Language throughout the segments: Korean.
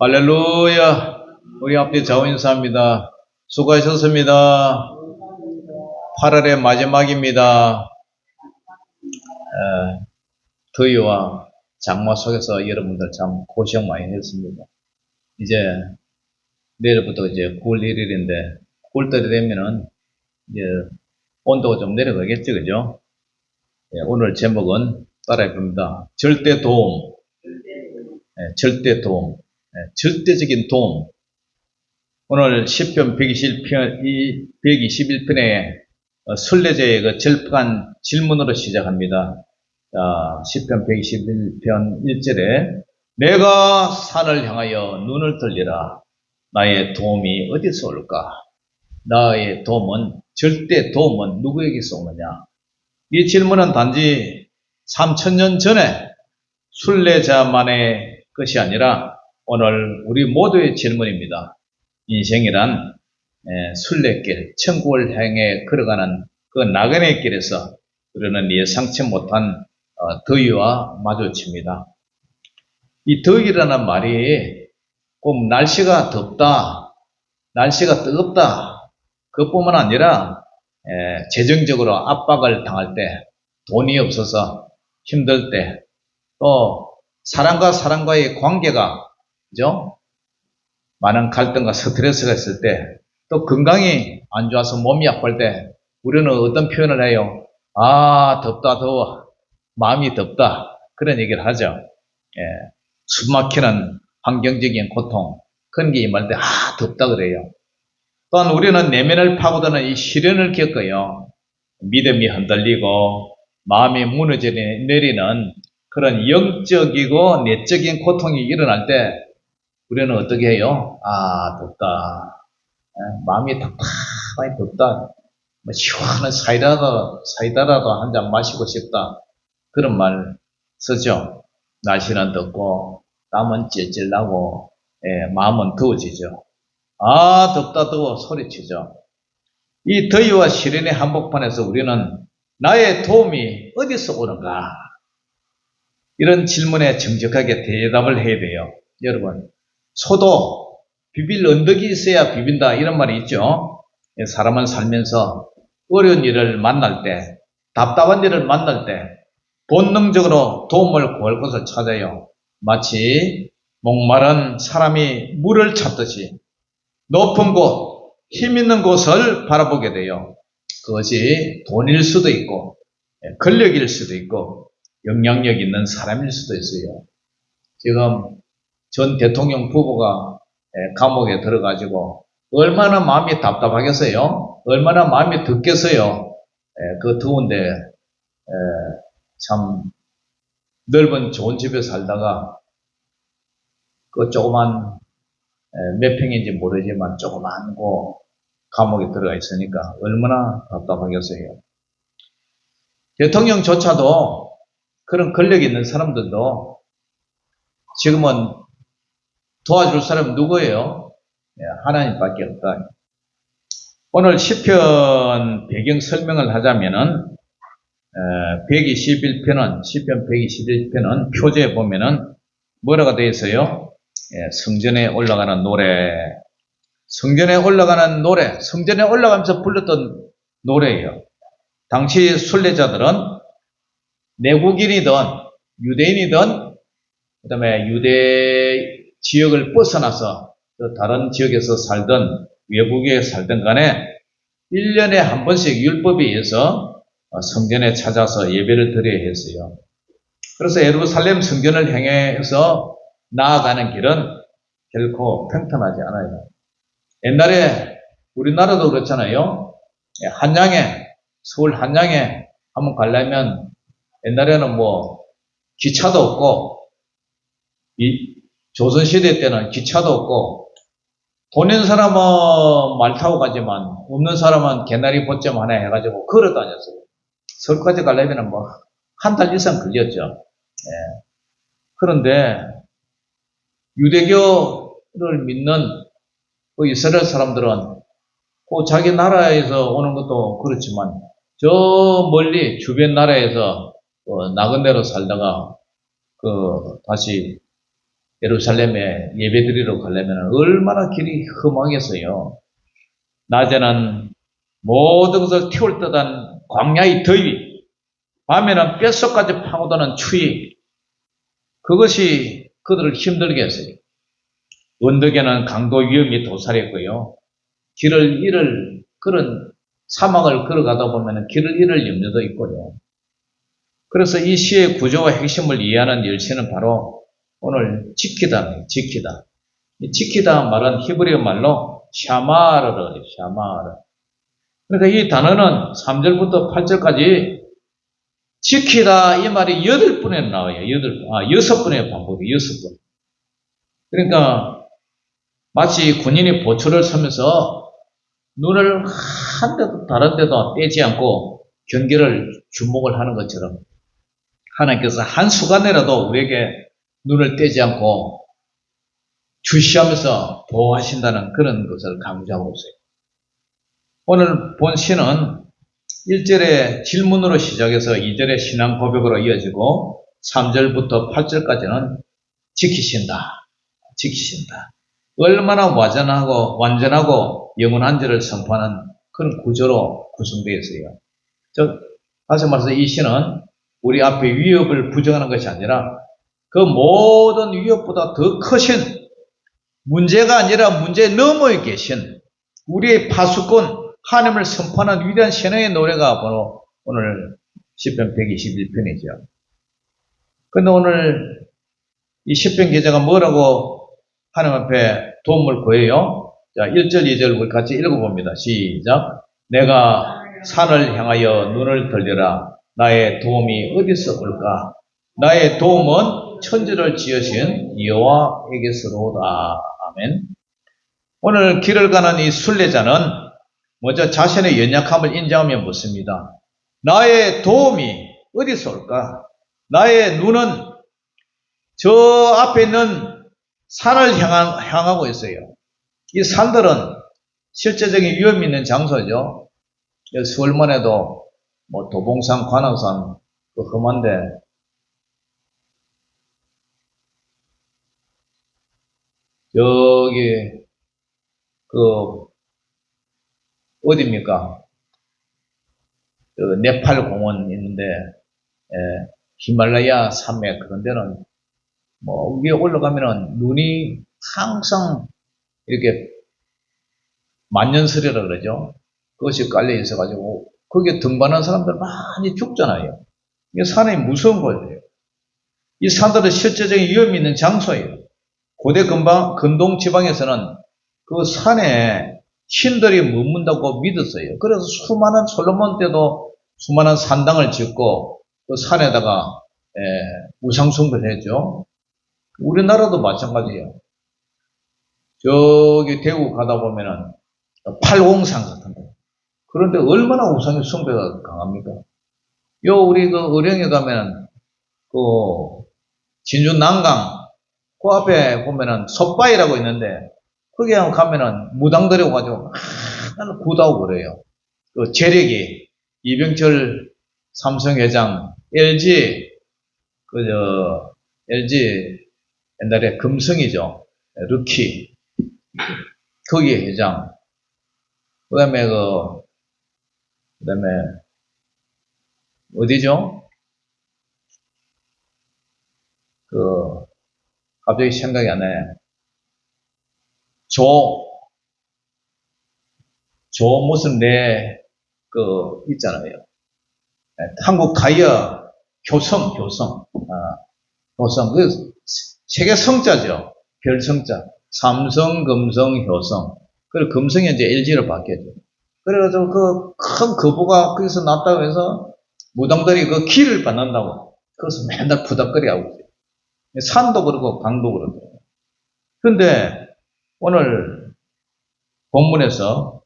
할렐루야. 우리 앞뒤 좌우 인사합니다. 수고하셨습니다. 8월의 마지막입니다. 더위와 장마 속에서 여러분들 참 고생 많이 했습니다. 이제 내일부터 이제 9월 1일인데 9월달이 되면은 이제 온도가 좀 내려가겠죠, 그죠? 오늘 제목은 따라해 봅니다. 절대 도움. 절대 도움. 절대적인 도움. 오늘 시편 121편의 순례자의 그 절박한 질문으로 시작합니다. 자, 시편 121편 1절에 내가 산을 향하여 눈을 들리라. 나의 도움이 어디서 올까? 나의 도움은, 절대 도움은 누구에게서 오느냐? 이 질문은 단지 3000년 전에 순례자만의 것이 아니라 오늘 우리 모두의 질문입니다. 인생이란 순례길, 천국을 향해 걸어가는 그 나그네 길에서 우리는 예상치 못한 더위와 마주칩니다. 이 더위라는 말이 꼭 날씨가 덥다, 날씨가 뜨겁다, 그것뿐만 아니라 재정적으로 압박을 당할 때, 돈이 없어서 힘들 때, 또 사람과의 관계가, 그죠? 많은 갈등과 스트레스가 있을 때, 또 건강이 안 좋아서 몸이 아플 때 우리는 어떤 표현을 해요? 아, 덥다, 더워. 마음이 덥다. 그런 얘기를 하죠. 숨막히는 환경적인 고통, 그런 게 임할 때, 아, 덥다 그래요. 또한 우리는 내면을 파고드는 이 시련을 겪어요. 믿음이 흔들리고 마음이 무너져 내리는 그런 영적이고 내적인 고통이 일어날 때 우리는 어떻게 해요? 아, 덥다. 마음이 답답하니 덥다. 시원한 사이다라도 한 잔 마시고 싶다. 그런 말 쓰죠. 날씨는 덥고 땀은 찔찔 나고 마음은 더워지죠. 아, 덥다 더워 소리치죠. 이 더위와 시련의 한복판에서 우리는 나의 도움이 어디서 오는가? 이런 질문에 정직하게 대답을 해야 돼요. 여러분, 소도 비빌 언덕이 있어야 비빈다, 이런 말이 있죠. 사람은 살면서 어려운 일을 만날 때, 답답한 일을 만날 때 본능적으로 도움을 구할 곳을 찾아요. 마치 목마른 사람이 물을 찾듯이 높은 곳, 힘 있는 곳을 바라보게 돼요. 그것이 돈일 수도 있고 권력일 수도 있고 영향력 있는 사람일 수도 있어요. 지금 전 대통령 부부가 감옥에 들어가지고 얼마나 마음이 답답하겠어요? 얼마나 마음이 덥겠어요? 그 더운데 참 넓은 좋은 집에 살다가 그 조그만 몇 평인지 모르지만 조그만 고 감옥에 들어가 있으니까 얼마나 답답하겠어요. 대통령조차도 그런 권력 있는 사람들도 지금은 도와줄 사람은 누구예요? 하나님밖에 없다. 오늘 시편 배경 설명을 하자면은 121편은 시편 121편은 표제에 보면은 뭐라고 되어 있어요? 성전에 올라가는 노래, 성전에 올라가는 노래, 성전에 올라가면서 불렀던 노래예요. 당시 순례자들은 내국인이든 유대인이든 그다음에 유대 지역을 벗어나서 다른 지역에서 살든 외국에 살든 간에 1년에 한 번씩 율법에 의해서 성전에 찾아서 예배를 드려야 했어요. 그래서 예루살렘 성전을 향해서 나아가는 길은 결코 평탄하지 않아요. 옛날에 우리나라도 그렇잖아요. 한양에, 서울 한양에 한번 가려면 옛날에는 뭐 기차도 없고 이 조선시대 때는 기차도 없고 돈 있는 사람은 말 타고 가지만 없는 사람은 개나리 보점 하나 해가지고 걸어 다녔어요. 서울까지 가려면 뭐 한 달 이상 걸렸죠. 그런데 유대교를 믿는 그 이스라엘 사람들은 그 자기 나라에서 오는 것도 그렇지만 저 멀리 주변 나라에서 나그네로 살다가 다시 예루살렘에 예배드리러 가려면 얼마나 길이 험하겠어요. 낮에는 모든 것을 태울 듯한 광야의 더위, 밤에는 뼛속까지 파고드는 추위, 그것이 그들을 힘들게 했어요. 언덕에는 강도 위험이 도사렸고요. 길을 잃을 그런 사막을 걸어가다 보면 길을 잃을 염려도 있고요. 그래서 이 시의 구조와 핵심을 이해하는 열쇠는 바로 오늘 지키다, 지키다. 이 지키다 말은 히브리어 말로 샤마르를, 샤마르. 그러니까 이 단어는 3절부터 8절까지 지키다 이 말이 8번에 나와요. 6번에 반복이 6번. 그러니까 마치 군인이 보초를 서면서 눈을 한 데도 다른 데도 떼지 않고 경계를 주목을 하는 것처럼 하나님께서 한순간이라도 우리에게 눈을 떼지 않고 주시하면서 보호하신다는 그런 것을 강조하고 있어요. 오늘 본 시는 1절의 질문으로 시작해서 2절의 신앙 고백으로 이어지고 3절부터 8절까지는 지키신다. 지키신다. 얼마나 완전하고 영원한 지를 선포하는 그런 구조로 구성되어 있어요. 다시 말해서 이 시는 우리 앞에 위협을 부정하는 것이 아니라 그 모든 위협보다 더 크신 문제가 아니라 문제 너머에 계신 우리의 파수꾼 하나님을 선포하는 위대한 신앙의 노래가 바로 오늘 시편 121편이죠. 그런데 오늘 이 시편 기자가 뭐라고 하나님 앞에 도움을 구해요? 자, 1절, 2절 우리 같이 읽어봅니다. 시작. 내가 산을 향하여 눈을 들려라. 나의 도움이 어디서 올까? 나의 도움은 천지를 지으신 여호와에게서로다. 아멘. 오늘 길을 가는 이 순례자는 먼저 자신의 연약함을 인정하며 묻습니다. 나의 도움이 어디서 올까? 나의 눈은 저 앞에 있는 산을 향하고 있어요. 이 산들은 실제적인 위험이 있는 장소죠. 서울만 해도 뭐 도봉산, 관악산 그 험한데 여기 그 어디입니까? 그 네팔 공원 있는데 히말라야 산맥 그런 데는 뭐 위에 올라가면은 눈이 항상 이렇게 만년설이라 그러죠. 그것이 깔려 있어가지고 거기에 등반하는 사람들 많이 죽잖아요. 이게 산이 무서운 거예요. 이 산들은 실제적인 위험이 있는 장소예요. 고대 근동 지방에서는 그 산에 신들이 머문다고 믿었어요. 그래서 수많은 솔로몬 때도 수많은 산당을 짓고 그 산에다가 우상숭배를 했죠. 우리나라도 마찬가지예요. 저기 대구 가다 보면은 팔공산 같은데 그런데 얼마나 우상의 숭배가 강합니까? 우리 그 의령에 가면은 그 진주 난강 그 앞에 보면은 솥바위라고 있는데 거기 가면은 무당들이 가지고 나는 구다고 그래요. 그 재력이 이병철 삼성회장 LG 옛날에 금성이죠. 르키 거기 회장 그다음에 어디죠? 갑자기 생각이 안 나네. 무슨 있잖아요. 한국 타이어 교성. 그 세계 성자죠. 별성자. 삼성, 금성, 효성. 그리고 금성이 이제 LG로 바뀌었죠. 그래가지고 그 큰 거부가 거기서 났다고 해서 무당들이 그 기를 받는다고. 그것을 맨날 부닥거리하고 있어요. 산도 그렇고 강도 그렇고. 그런데 오늘 본문에서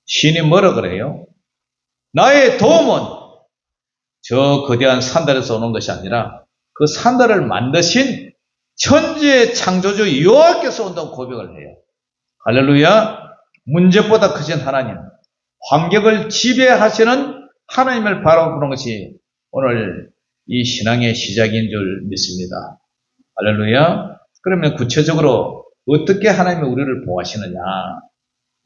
신이 뭐라 그래요? 나의 도움은 저 거대한 산들에서 오는 것이 아니라 그 산들을 만드신 천지의 창조주 여호와께서 온다고 고백을 해요. 할렐루야. 문제보다 크신 하나님, 환경을 지배하시는 하나님을 바라보는 것이 오늘 이 신앙의 시작인 줄 믿습니다. 할렐루야. 그러면 구체적으로 어떻게 하나님이 우리를 보호하시느냐.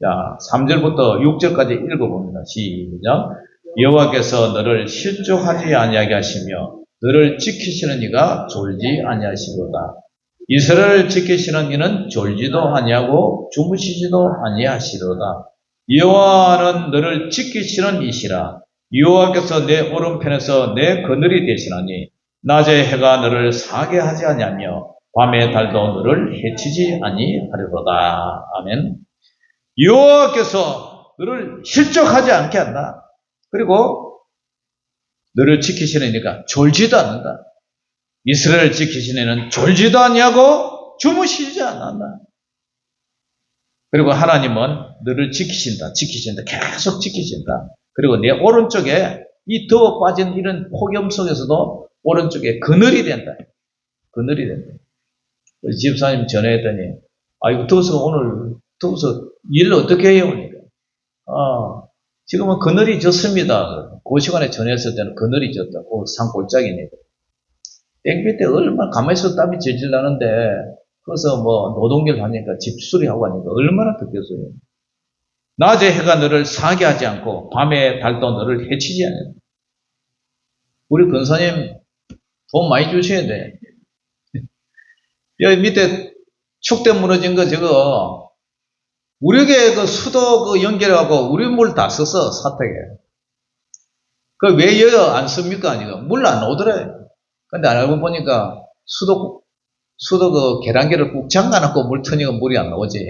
자, 3절부터 6절까지 읽어봅니다. 시작. 여호와께서 너를 실족하지 아니하게 하시며 너를 지키시는 이가 졸지 아니하시로다. 이스라엘을 지키시는 이는 졸지도 아니하고 주무시지도 아니하시로다. 여호와는 너를 지키시는 이시라. 여호와께서 내 오른편에서 내 그늘이 되시나니 낮에 해가 너를 사게 하지 아니하며 밤에 달도 너를 해치지 아니하리로다. 아멘. 여호와께서 너를 실족하지 않게 한다. 그리고 너를 지키시는 이가 졸지도 않는다. 이스라엘을 지키시는 이는 졸지도 아니하고 주무시지 않는다. 그리고 하나님은 너를 지키신다. 계속 지키신다. 그리고 내 오른쪽에 이 더워 빠진 이런 폭염 속에서도 오른쪽에 그늘이 된다. 그늘이 된다. 집사님 전화했더니 이거 더워서 일 어떻게 해요? 그러니까. 지금은 그늘이 졌습니다. 그 시간에 전화했을 때는 그늘이 졌다. 그 산골짜기니까. 땡볕 때 얼마나 가만히 있어도 땀이 질질 나는데, 그래서 노동일 하니까 집수리하고 하니까 얼마나 덥겠어요. 낮에 해가 너를 사게 하지 않고, 밤에 달도 너를 해치지 않아요. 우리 근사님 돈 많이 주셔야 돼. 여기 밑에 축대 무너진 거 저거, 우리에게 그 수도 연결하고 우리 물 다 썼어, 사택에. 왜 여기 안 씁니까? 아니고. 물 안 오더래. 근데 알고 보니까 수도 계란기를 꾹 잠가놓고 물 트니까 물이 안 나오지.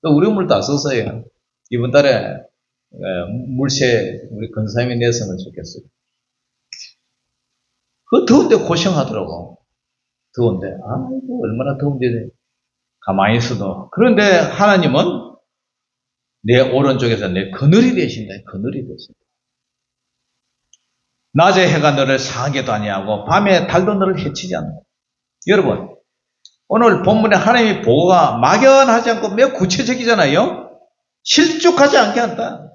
우리 물 다 썼어요. 이번 달에 물세 우리 근사님이 냈으면 좋겠어요. 그 더운데 고생하더라고. 더운데. 아이고, 얼마나 더운데 가만히 있어도. 그런데 하나님은 내 오른쪽에서 내 그늘이 되신다. 그늘이 되신다. 낮에 해가 너를 상하게도 아니하고 밤에 달도 너를 해치지 않는다. 여러분, 오늘 본문에 하나님의 보호가 막연하지 않고 매우 구체적이잖아요. 실족하지 않게 한다.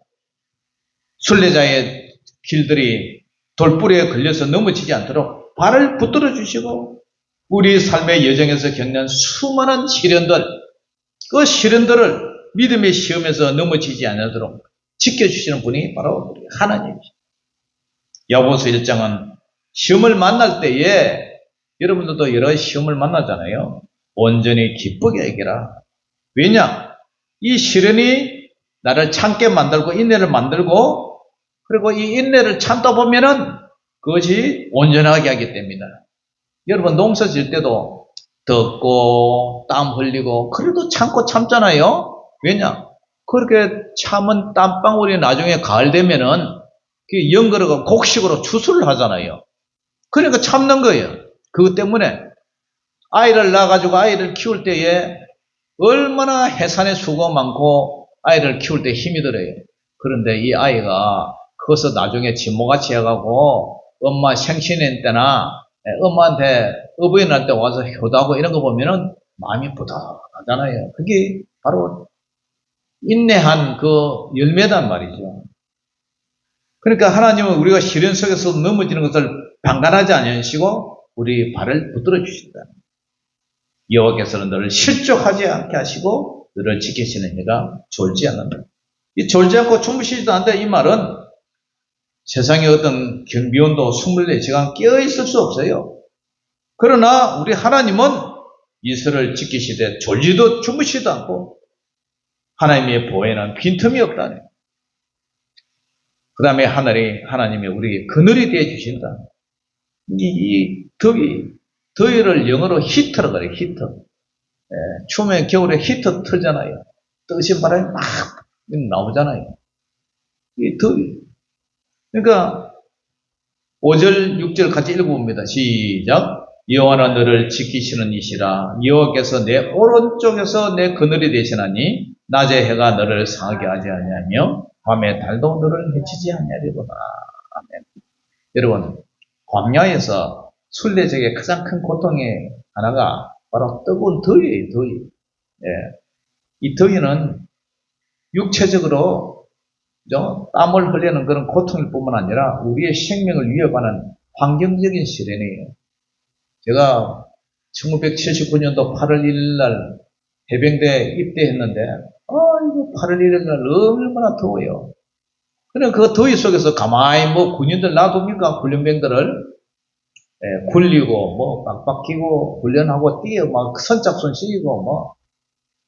순례자의 길들이 돌뿌리에 걸려서 넘어지지 않도록 발을 붙들어 주시고, 우리 삶의 여정에서 겪는 수많은 시련들, 그 시련들을 믿음의 시험에서 넘어지지 않도록 지켜주시는 분이 바로 하나님이십니다. 야고보서 1장은 시험을 만날 때에, 여러분들도 여러 시험을 만나잖아요. 온전히 기쁘게 여기라. 왜냐? 이 시련이 나를 참게 만들고 인내를 만들고, 그리고 이 인내를 참다 보면은 그것이 온전하게 하기 때문이다. 여러분 농사 지을 때도 덥고 땀 흘리고 그래도 참잖아요. 왜냐? 그렇게 참은 땀방울이 나중에 가을 되면은 연거르고 곡식으로 추수를 하잖아요. 그러니까 참는 거예요. 그것 때문에 아이를 낳아가지고 아이를 키울 때에 얼마나 해산의 수고가 많고 아이를 키울 때 힘이 들어요. 그런데 이 아이가 커서 나중에 진모같이 해가고 엄마 생신인 때나 엄마한테 어버이날 때 와서 효도하고 이런 거 보면은 마음이 뿌듯하잖아요. 그게 바로 인내한 그 열매단 말이죠. 그러니까 하나님은 우리가 시련 속에서 넘어지는 것을 방관하지 않으시고 우리 발을 붙들어 주신다. 여호와께서는 너를 실족하지 않게 하시고 너를 지키시는 이가 졸지 않는다. 이 졸지 않고 주무시지도 않는다. 이 말은 세상에 어떤 경비원도 24시간 깨어있을 수 없어요. 그러나 우리 하나님은 이스라엘을 지키시되 졸지도 주무시지도 않고 하나님의 보혜는 빈틈이 없다네. 그 다음에 하나님이 우리에게 그늘이 되어 주신다. 이 더위를 영어로 히터라고 그래요. 히터. 추우면 겨울에 히터 틀잖아요. 뜨신 바람이 막 나오잖아요. 이 더위. 그러니까 5절, 6절 같이 읽어봅니다. 시작. 여호와는 너를 지키시는 이시라. 여호와께서 내 오른쪽에서 내 그늘이 되시나니 낮에 해가 너를 상하게 하지 아니하며 밤에 달도 너를 해치지 아니하리로다. 아멘. 여러분, 광야에서 순례자에게 가장 큰 고통의 하나가 바로 뜨거운 더위예요. 더위. 이 더위는 육체적으로 땀을 흘리는 그런 고통일 뿐만 아니라 우리의 생명을 위협하는 환경적인 시련이에요. 제가 1979년도 8월 1일 날 해병대에 입대했는데, 이거 8월 1일 날 얼마나 더워요. 그래, 그 더위 속에서 가만히 뭐 군인들 놔둡니까? 훈련병들을. 굴리고, 뭐, 빡빡 끼고, 훈련하고, 뛰어, 막, 선착순 시키고, 뭐,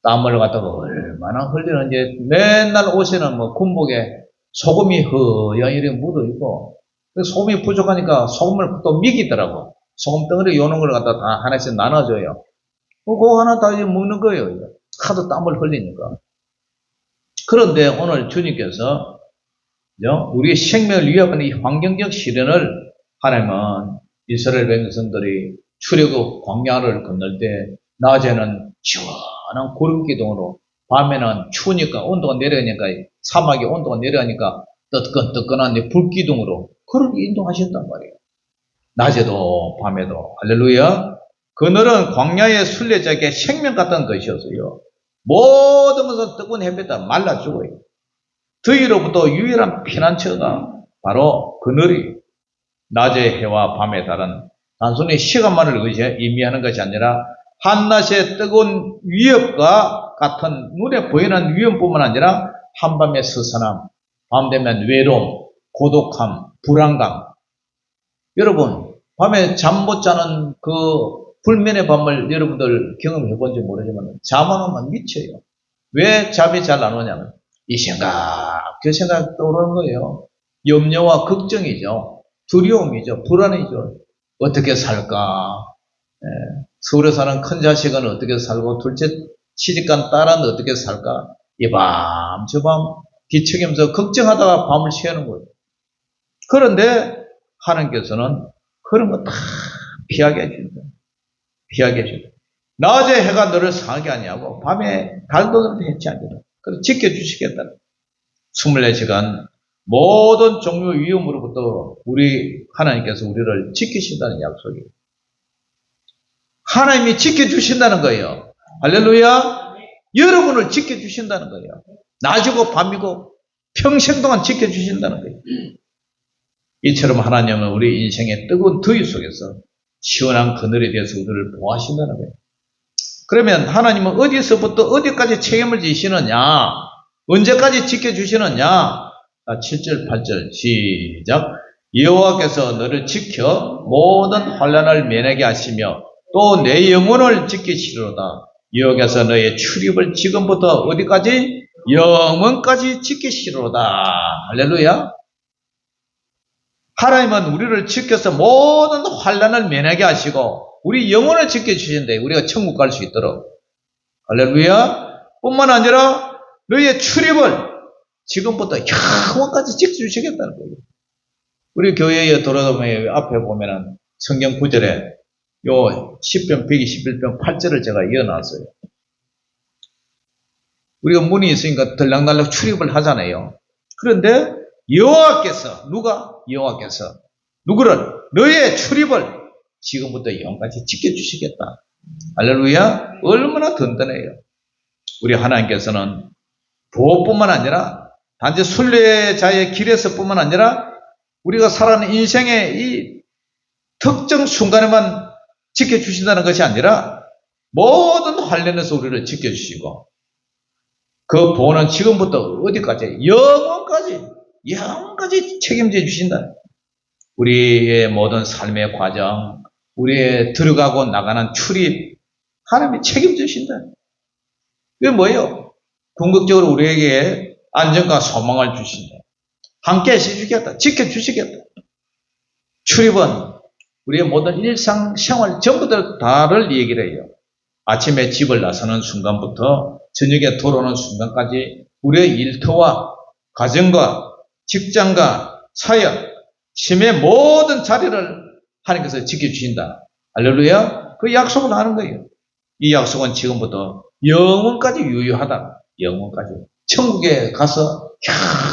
땀을 갖다가 얼마나 흘리는지, 맨날 옷에는 뭐, 군복에 소금이 허여이렇게 묻어있고, 소금이 부족하니까 소금을 또 미기더라고. 소금 덩어리 요런 걸 갖다 다 하나씩 나눠줘요. 그거 하나 다 이제 먹는 거예요. 이거. 하도 땀을 흘리니까. 그런데 오늘 주님께서, 우리의 생명을 위협하는 이 환경적 시련을 하나님은 이스라엘 백성들이 출애굽 광야를 건널 때 낮에는 시원한 구름 기둥으로 밤에는 추우니까 온도가 내려가니까 사막의 온도가 내려가니까 뜨끈뜨끈한 불 기둥으로 그렇게 인도하셨단 말이에요. 낮에도 밤에도 할렐루야. 그늘은 광야의 순례자에게 생명 같은 것이었어요. 모든 것은 뜨거운 햇볕에 말라 죽어요. 더위로부터 유일한 피난처가 바로 그늘이 낮의 해와 밤의 달은 단순히 시간만을 의미하는 것이 아니라 한낮의 뜨거운 위협과 같은 눈에 보이는 위험뿐만 아니라 한밤의 스산함, 밤 되면 외로움, 고독함, 불안감. 여러분, 밤에 잠 못 자는 그 불면의 밤을 여러분들 경험해 본지 모르지만 잠 안 오면 미쳐요. 왜 잠이 잘 안 오냐면 이 생각, 그 생각 떠오르는 거예요. 염려와 걱정이죠. 두려움이죠. 불안이죠. 어떻게 살까? 서울에 사는 큰 자식은 어떻게 살고 둘째 시집간 딸은 어떻게 살까? 이 밤, 저 밤 뒤척이면서 걱정하다가 밤을 새우는 거예요. 그런데 하나님께서는 그런 거 다 피하게 해준다. 피하게 해준다. 낮에 해가 너를 상하게 하냐고 밤에 달도 너를 해치 않겠다. 그래서 지켜주시겠다. 24시간 모든 종류의 위험으로부터 우리 하나님께서 우리를 지키신다는 약속이에요. 하나님이 지켜주신다는 거예요. 할렐루야. 여러분을 지켜주신다는 거예요. 낮이고 밤이고 평생 동안 지켜주신다는 거예요. 이처럼 하나님은 우리 인생의 뜨거운 더위 속에서 시원한 그늘에 대해서 우리를 보호하신다는 거예요. 그러면 하나님은 어디서부터 어디까지 책임을 지시느냐? 언제까지 지켜주시느냐? 7절, 8절 시작. 여호와께서 너를 지켜 모든 환난을 면하게 하시며 또 내 영혼을 지키시리로다. 여호와께서 너의 출입을 지금부터 어디까지? 영원까지 지키시리로다. 할렐루야. 하나님은 우리를 지켜서 모든 환난을 면하게 하시고 우리 영혼을 지켜주신대. 우리가 천국 갈 수 있도록. 할렐루야. 뿐만 아니라 너의 출입을 지금부터 영원까지 지켜주시겠다는 거예요. 우리 교회의 도로도매 앞에 보면은 성경 구절에 요 10편 121편 8절을 제가 이어놨어요. 우리가 문이 있으니까 들락날락 출입을 하잖아요. 그런데 여호와께서 누가? 여호와께서 누구를? 너의 출입을 지금부터 영원까지 지켜주시겠다. 할렐루야. 얼마나 든든해요. 우리 하나님께서는 보호뿐만 아니라 단지 순례자의 길에서뿐만 아니라 우리가 살아가는 인생의 이 특정 순간에만 지켜주신다는 것이 아니라 모든 환난에서 우리를 지켜주시고 그 보호는 지금부터 어디까지? 영원까지 책임져 주신다. 우리의 모든 삶의 과정, 우리의 들어가고 나가는 출입, 하나님이 책임져 주신다. 이게 뭐예요? 궁극적으로 우리에게 안정과 소망을 주신다. 함께 해주시겠다. 지켜주시겠다. 출입은 우리의 모든 일상생활 전부 다를 얘기를 해요. 아침에 집을 나서는 순간부터 저녁에 돌아오는 순간까지 우리의 일터와 가정과 직장과 사역, 삶의 모든 자리를 하나님께서 지켜주신다. 할렐루야. 그 약속을 하는 거예요. 이 약속은 지금부터 영원까지 유효하다. 영원까지. 천국에 가서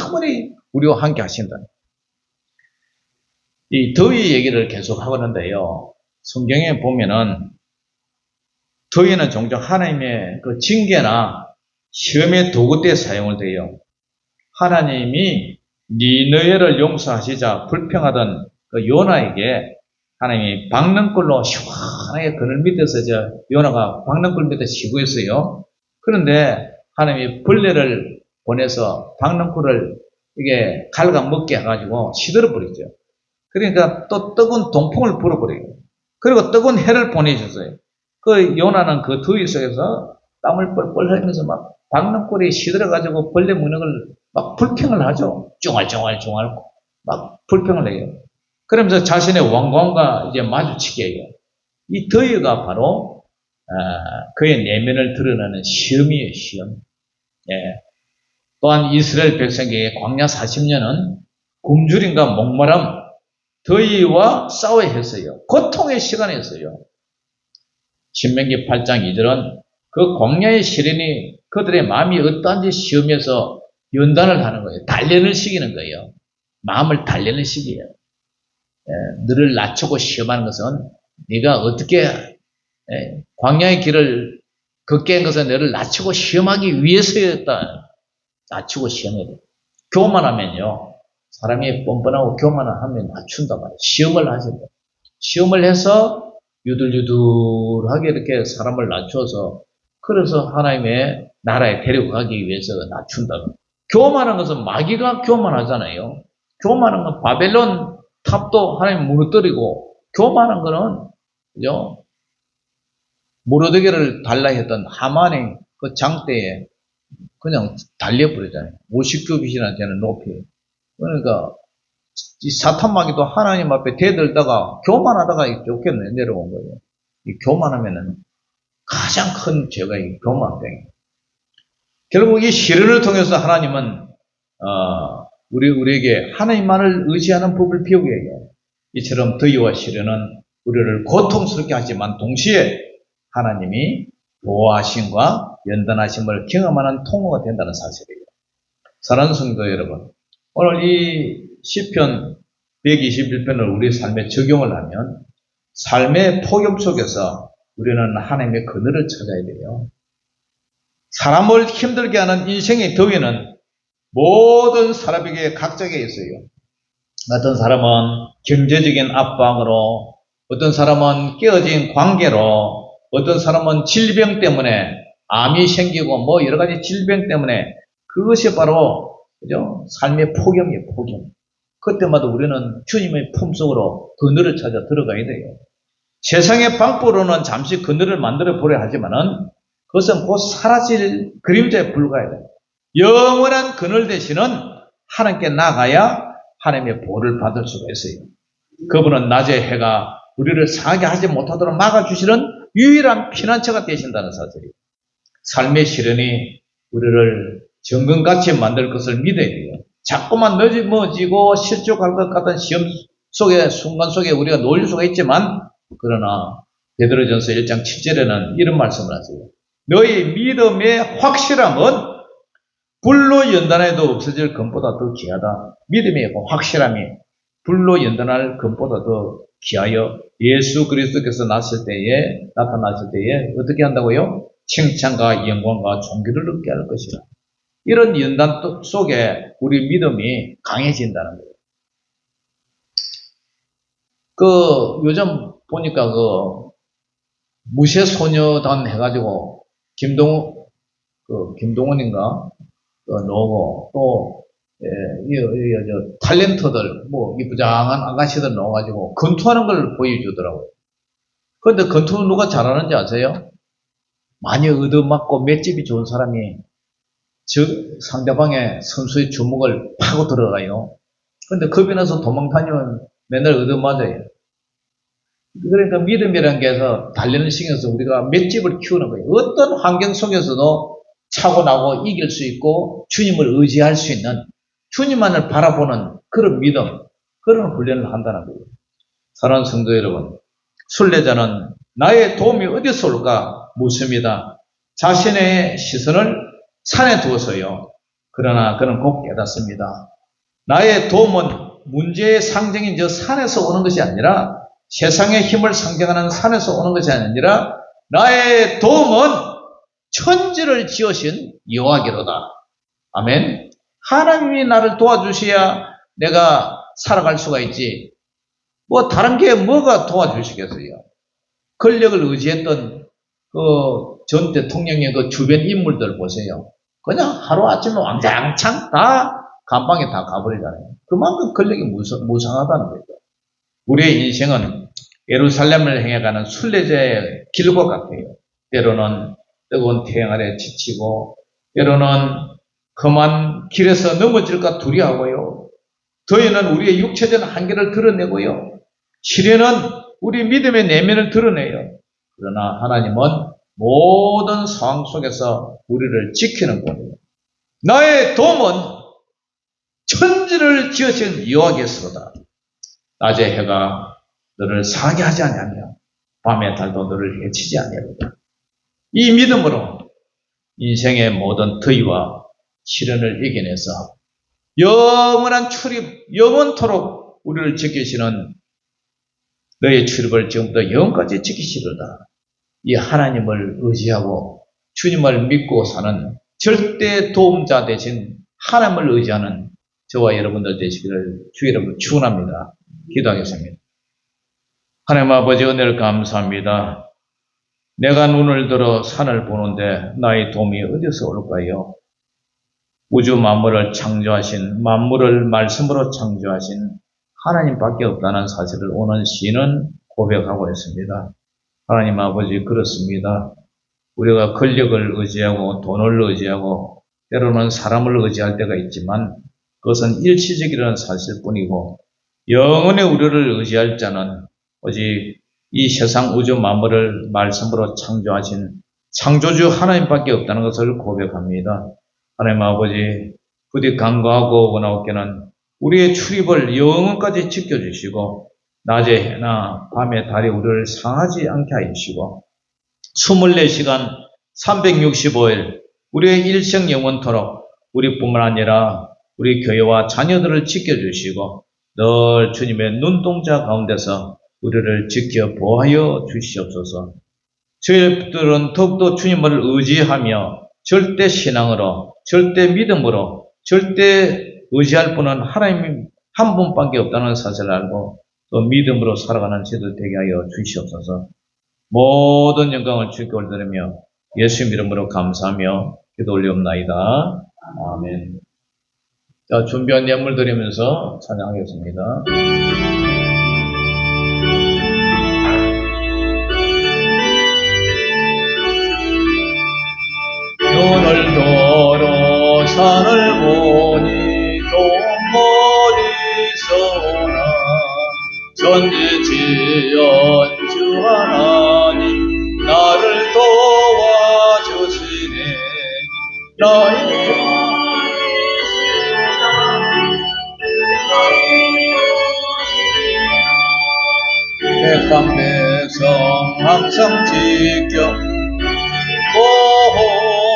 영원히 우리와 함께 하신다. 이 더위 얘기를 계속 하고는데요. 성경에 보면은 더위는 종종 하나님의 그 징계나 시험의 도구 때 사용을 돼요. 하나님이 니느웨를 용서하시자 불평하던 그 요나에게 하나님이 박능골로 시원하게 그늘 밑에서 요나가 박능골 밑에 쉬고 있어요. 그런데 하나님이 벌레를 보내서 박능골을 이게 갉아먹게 해가지고 시들어버리죠. 그러니까 또 뜨거운 동풍을 불어버려요. 그리고 뜨거운 해를 보내셨어요. 그 요나는 그 더위 속에서 땀을 뻘뻘 흘리면서 막 박능골이 시들어가지고 벌레 무는 걸 막 불평을 하죠. 쫑알쫑알 막 불평을 해요. 그러면서 자신의 왕관과 이제 마주치게 해요. 이 더위가 바로 그의 내면을 드러내는 시험이에요. 시험. 예. 또한 이스라엘 백성에게 광야 40년은 굶주림과 목마름, 더위와 싸워야 했어요. 고통의 시간이었어요. 신명기 8장 2절은 그 광야의 시련이 그들의 마음이 어떠한지 시험에서 연단을 하는 거예요. 단련을 시키는 거예요. 마음을 단련을 시켜요. 너를 낮추고 시험하는 것은 네가 어떻게 광야의 길을 걷게 한 것은 너를 낮추고 시험하기 위해서였다. 낮추고 시험해야 돼. 교만하면요. 사람이 뻔뻔하고 교만하면 낮춘단 말이에요. 시험을 하신다. 시험을 해서 유들유들하게 이렇게 사람을 낮춰서 그래서 하나님의 나라에 데려가기 위해서 낮춘다. 교만한 것은 마귀가 교만하잖아요. 교만한 건 바벨론 탑도 하나님 무너뜨리고 교만한 거는 그죠? 모르드게를 달라 했던 하만의 그 장대에 그냥 달려버리잖아요. 50규빗이나 되는 높이. 그러니까 이 사탄마귀도 하나님 앞에 대들다가 교만하다가 좋겠네 내려온 거예요. 이 교만하면은 가장 큰 죄가 이 교만병이에요. 결국 이 시련을 통해서 하나님은 우리에게 하나님만을 의지하는 법을 배우게 해요. 이처럼 더위와 시련은 우리를 고통스럽게 하지만 동시에 하나님이 보호하심과 연단하심을 경험하는 통로가 된다는 사실이에요. 사랑하는 성도 여러분, 오늘 이 시편 121편을 우리 삶에 적용을 하면 삶의 폭염 속에서 우리는 하나님의 그늘을 찾아야 돼요. 사람을 힘들게 하는 인생의 더위는 모든 사람에게 각자에게 있어요. 어떤 사람은 경제적인 압박으로, 어떤 사람은 깨어진 관계로, 어떤 사람은 질병 때문에 암이 생기고 뭐 여러 가지 질병 때문에 그것이 바로 그죠? 삶의 폭염이에요. 폭염. 그때마다 우리는 주님의 품속으로 그늘을 찾아 들어가야 돼요. 세상의 방법으로는 잠시 그늘을 만들어 보려 하지만은 그것은 곧 사라질 그림자에 불과해요. 영원한 그늘 대신은 하나님께 나가야 하나님의 보호를 받을 수가 있어요. 그분은 낮의 해가 우리를 상하게 하지 못하도록 막아주시는 유일한 피난처가 되신다는 사실이에요. 삶의 시련이 우리를 정금같이 만들 것을 믿어야 돼요. 자꾸만 넘어지고 실족할 것 같은 시험 속에 순간 속에 우리가 놓일 수가 있지만 그러나 베드로전서 1장 7절에는 이런 말씀을 하세요. 너희 믿음의 확실함은 불로 연단해도 없어질 금보다 더 귀하다. 믿음의 확실함이 불로 연단할 금보다 더 귀하여 예수 그리스도께서 나타나실 때에 어떻게 한다고요? 칭찬과 영광과 존귀를 얻게 할 것이라. 이런 연단 속에 우리 믿음이 강해진다는 거예요. 요즘 보니까 무쇠소녀단 해가지고 김동원인가 나오고 또 탤런트들 이쁘장한 아가씨들 나와가지고 권투하는 걸 보여주더라고요. 그런데 권투 누가 잘하는지 아세요? 많이 얻어맞고 맷집이 좋은 사람이 상대방의 선수의 주먹을 파고 들어가요. 그런데 겁이 나서 도망 다니면 맨날 얻어맞아요. 그러니까 믿음이라는 게 단련을 시켜서 우리가 맷집을 키우는 거예요. 어떤 환경 속에서도 차고나고 이길 수 있고 주님을 의지할 수 있는 주님만을 바라보는 그런 믿음, 그런 훈련을 한다는 거예요. 사랑하는 성도 여러분, 순례자는 나의 도움이 어디서 올까 묻습니다. 자신의 시선을 산에 두어서요. 그러나 그는 곧 깨닫습니다. 나의 도움은 문제의 상징인 저 산에서 오는 것이 아니라 세상의 힘을 상징하는 산에서 오는 것이 아니라 나의 도움은 천지를 지으신 여호와께로다. 아멘. 하나님이 나를 도와주셔야 내가 살아갈 수가 있지. 뭐 다른 게 뭐가 도와주시겠어요? 권력을 의지했던 그 전 대통령의 그 주변 인물들 보세요. 그냥 하루아침에 왕장창 다 감방에 다 가버리잖아요. 그만큼 권력이 무상하다는 거죠. 우리의 인생은 예루살렘을 향해가는 순례자의 길과 같아요. 때로는 뜨거운 태양 아래 지치고, 때로는 험한 길에서 넘어질까 두려워하고요. 더위는 우리의 육체적인 한계를 드러내고요. 시련은 우리 믿음의 내면을 드러내요. 그러나 하나님은 모든 상황 속에서 우리를 지키는 분이에요. 나의 도움은 천지를 지으신 여호와께서다. 낮의 해가 너를 상하게 하지 아니하며 밤의 달도 너를 해치지 아니하리라. 이 믿음으로 인생의 모든 더위와 시련을 이겨내서 영원한 출입, 영원토록 우리를 지키시는 너의 출입을 지금부터 영원까지 지키시리다. 이 하나님을 의지하고 주님을 믿고 사는 절대 도움자 되신 하나님을 의지하는 저와 여러분들 되시기를 주 여러분 축원합니다. 기도하겠습니다. 하나님 아버지 은혜를 감사합니다. 내가 눈을 들어 산을 보는데 나의 도움이 어디서 올까요? 우주 만물을 창조하신, 만물을 말씀으로 창조하신 하나님밖에 없다는 사실을 오늘 시인은 고백하고 있습니다. 하나님 아버지 그렇습니다. 우리가 권력을 의지하고 돈을 의지하고 때로는 사람을 의지할 때가 있지만 그것은 일시적이라는 사실뿐이고 영원히 우리를 의지할 자는 오직 이 세상 우주 만물을 말씀으로 창조하신 창조주 하나님밖에 없다는 것을 고백합니다. 하나님 아버지 부디 간과하고 원하옵게는 우리의 출입을 영원까지 지켜주시고 낮에 해나 밤에 달이 우리를 상하지 않게 하시고 24시간 365일 우리의 일생 영원토록 우리뿐만 아니라 우리 교회와 자녀들을 지켜주시고 늘 주님의 눈동자 가운데서 우리를 지켜 보호하여 주시옵소서. 저희들은 더욱더 주님을 의지하며 절대 신앙으로 절대 믿음으로 절대 의지할 분은 하나님 한 분밖에 없다는 사실을 알고 또 믿음으로 살아가는 저희들 되게 하여 주시옵소서. 모든 영광을 주께 올려드리며 예수 이름으로 감사하며 기도 올리옵나이다. 아멘. 자, 준비한 예물 드리면서 찬양하겠습니다. 눈을 들어 산을 보니 동머리서나 전지지은 주 하나님 나를 도와주시네. 나의 백한 백성 항상 지켜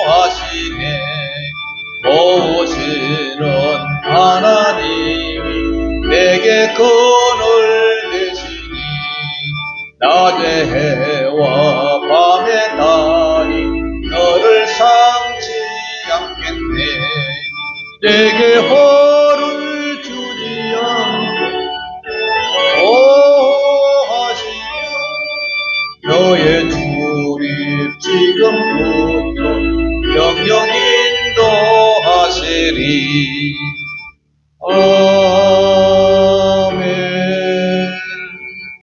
보호하시네. 보호시는 하나님이 내게 그늘 되시니 낮의 해와 밤의 달이 너를 상치 않겠네. 내게 허를 주지 않고 보호하시며 너의 출입 지금부터 영영 인도하시리.